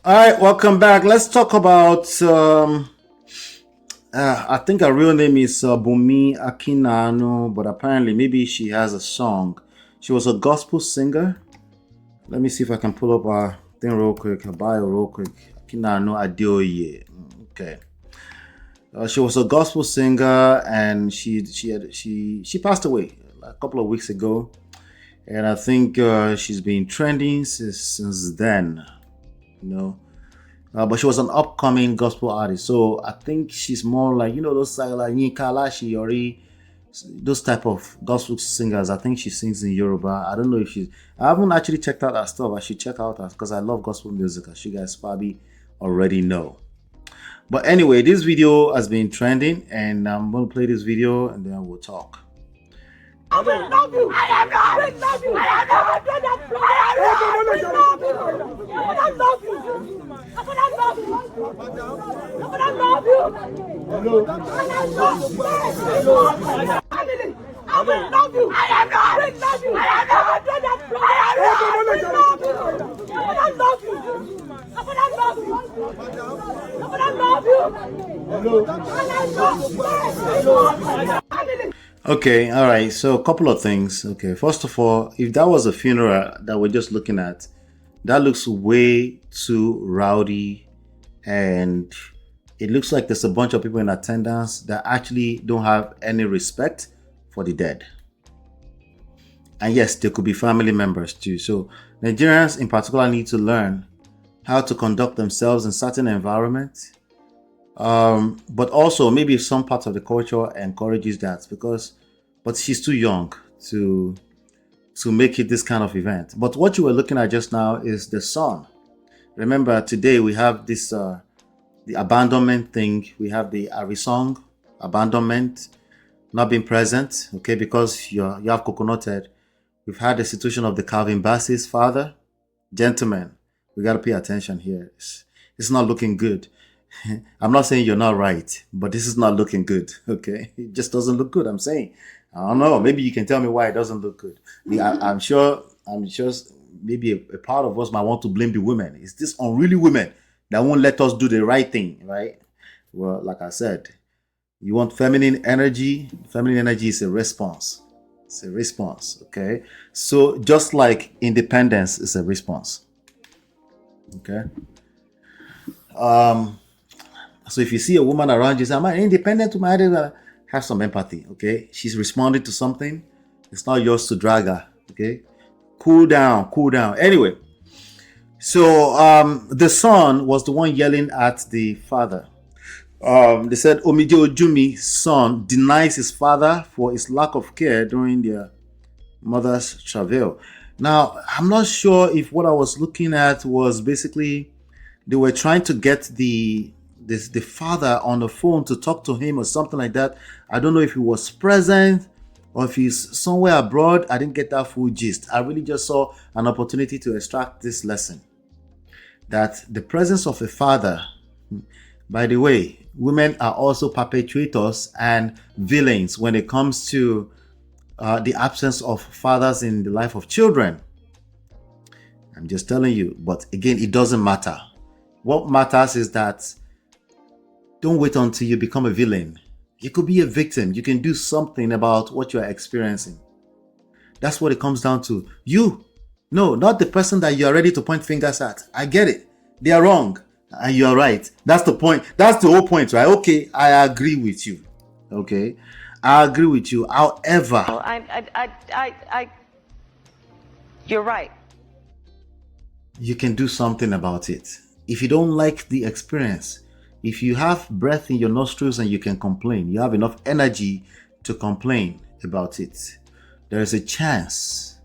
All right, welcome back. Let's talk about. I think her real name is BUNMI AKINNAANU, but apparently maybe she has a song. She was a gospel singer. Let me see if I can pull up her thing real quick, her bio real quick. AKINNAANU Adeoye. Okay. She was a gospel singer, and she passed away a couple of weeks ago, and I think she's been trending since then. You know. But she was an upcoming gospel artist, so I think she's more like those like Yinka Alashi, those type of gospel singers. I think she sings in Yoruba. I don't know if she's. I haven't actually checked out her stuff. I should check out her because I love gospel music, as you guys probably already know. But anyway, this video has been trending, and I'm gonna play this video, and then we'll talk. I love you. I am not. I love you. I am not. I love you. I love you. I love you. I love you. I love you. I am not. I love you. I am not. I love you. Okay, all right. So a couple of things. Okay, first of all, if that was a funeral that we're just looking at, that looks way too rowdy, and it looks like there's a bunch of people in attendance that actually don't have any respect for the dead. And yes, there could be family members too. So Nigerians in particular need to learn how to conduct themselves in certain environments. But also maybe some parts of the culture encourages that but she's too young to make it this kind of event. But what you were looking at just now is the son. Remember, today we have this the abandonment thing. We have the Arisong abandonment, not being present, okay, because you have coconuted. We've had the situation of the Calvin Bassey's father. Gentlemen, we got to pay attention here. It's not looking good. I'm not saying you're not right, but this is not looking good, okay? It just doesn't look good, I'm saying. I don't know. Maybe you can tell me why it doesn't look good. I'm sure maybe a part of us might want to blame the women. It's this unruly women that won't let us do the right thing, right? Well, like I said, you want feminine energy. Feminine energy is a response. It's a response, okay? So just like independence is a response, okay? So if you see a woman around you, say, "Am I independent to my idea?" Have some empathy, okay? She's responding to something. It's not yours to drag her, okay? Cool down, cool down. Anyway, so the son was the one yelling at the father. They said Omije Ojumi's son denies his father for his lack of care during their mother's travail. Now, I'm not sure if what I was looking at was basically they were trying to get the father on the phone to talk to him or something like that. I don't know if he was present or if he's somewhere abroad. I didn't get that full gist. I really just saw an opportunity to extract this lesson. That the presence of a father, by the way, women are also perpetrators and villains when it comes to the absence of fathers in the life of children. I'm just telling you. But again, it doesn't matter. What matters is that don't wait until you become a villain. You could be a victim. You can do something about what you are experiencing. That's what it comes down to. You. No, not the person that you are ready to point fingers at. I get it. They are wrong. And you are right. That's the point. That's the whole point, right? Okay, I agree with you. Okay. I agree with you. However, You're right. you can do something about it. If you don't like the experience, if you have breath in your nostrils and you can complain, you have enough energy to complain about it, there is a chance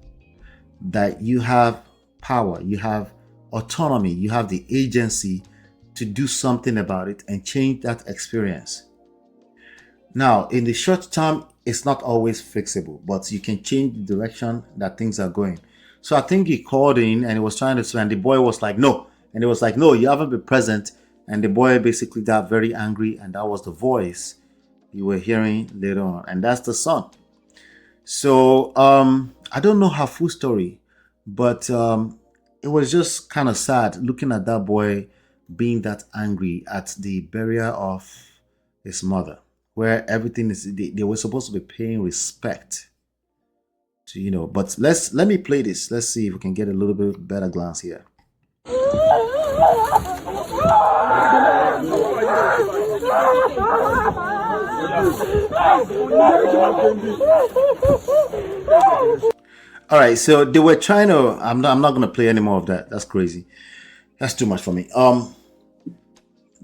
that you have power, you have autonomy, you have the agency to do something about it and change that experience. Now, in the short term, it's not always fixable, but you can change the direction that things are going. So I think he called in and he was trying to, and the boy was like, no. And he was like, no, you haven't been present. And the boy basically got very angry, and that was the voice you were hearing later on. And that's the son. So I don't know her full story, but it was just kind of sad looking at that boy being that angry at the burial of his mother, where everything is they were supposed to be paying respect to, but let me play this. Let's see if we can get a little bit better glance here. All right, so they were trying to. I'm not going to play any more of that. That's crazy. That's too much for me.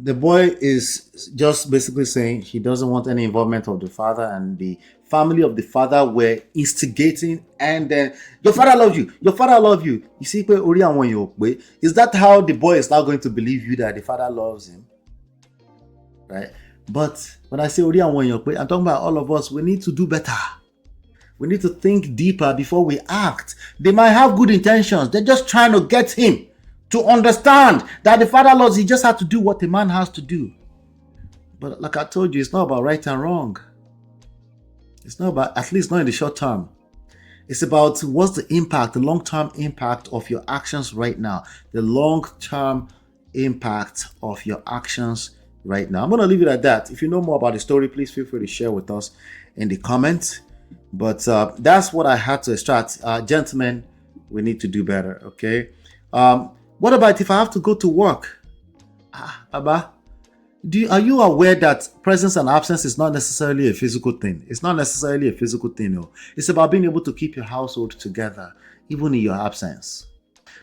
The boy is just basically saying he doesn't want any involvement of the father, and the family of the father were instigating, and then your father loves you. Your father loves you. You see, is that how the boy is now going to believe you that the father loves him? Right? But when I say I'm talking about all of us. We need to do better. We need to think deeper before we act. They might have good intentions. They're just trying to get him to understand that the father loves. He just had to do what a man has to do. But like I told you, it's not about right and wrong. It's not about, at least not in the short term. It's about what's the impact, the long-term impact of your actions right now. The long-term impact of your actions right now. I'm going to leave it at that. If you know more about the story, please feel free to share with us in the comments. But that's what I had to extract. Gentlemen, we need to do better, okay? What about if I have to go to work? Abba, are you aware that presence and absence is not necessarily a physical thing? It's not necessarily a physical thing, no. It's about being able to keep your household together, even in your absence.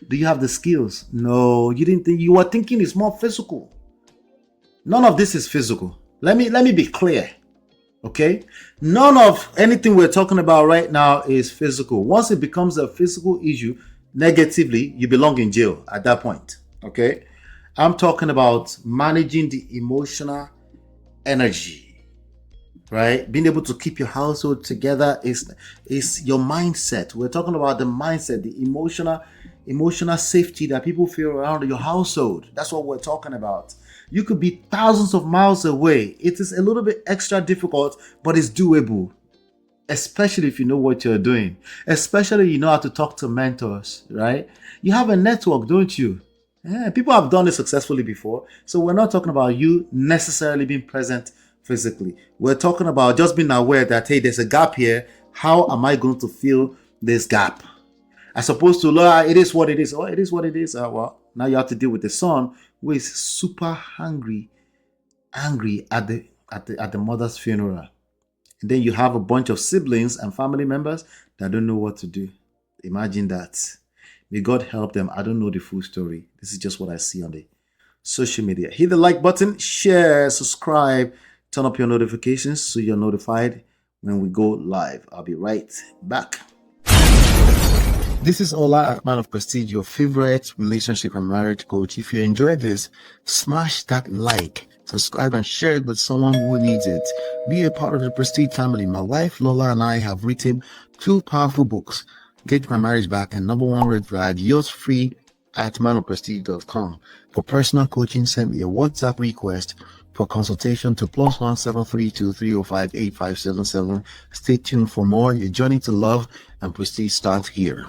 Do you have the skills? No, you didn't think. You were thinking it's more physical. None of this is physical. Let me be clear. Okay? None of anything we're talking about right now is physical. Once it becomes a physical issue, negatively, you belong in jail at that point. Okay? I'm talking about managing the emotional energy, right? Being able to keep your household together is your mindset. We're talking about the mindset, the emotional safety that people feel around your household. That's what we're talking about. You could be thousands of miles away. It is a little bit extra difficult, but it's doable. Especially if you know what you're doing. Especially you know how to talk to mentors, right? You have a network, don't you? Yeah, people have done it successfully before. So we're not talking about you necessarily being present physically. We're talking about just being aware that, hey, there's a gap here. How am I going to fill this gap? As opposed to, it is what it is. Oh, it is what it is. Well, now you have to deal with the son who is super angry at the mother's funeral. And then you have a bunch of siblings and family members that don't know what to do. Imagine that. May God help them. I don't know the full story. This is just what I see on the social media. Hit the like button, share, subscribe, turn up your notifications so you're notified when we go live. I'll be right back. This is Ola, Man of Prestige, your favorite relationship and marriage coach. If you enjoyed this, smash that like, subscribe, and share it with someone who needs it. Be a part of the Prestige family. My wife Lola and I have written 2 powerful books, Get My Marriage Back and Number 1 Red Flag. Yours free at manofprestige.com. For personal coaching, send me a WhatsApp request for consultation to +1 732 305 8577. Stay tuned for more. Your journey to love and prestige starts here.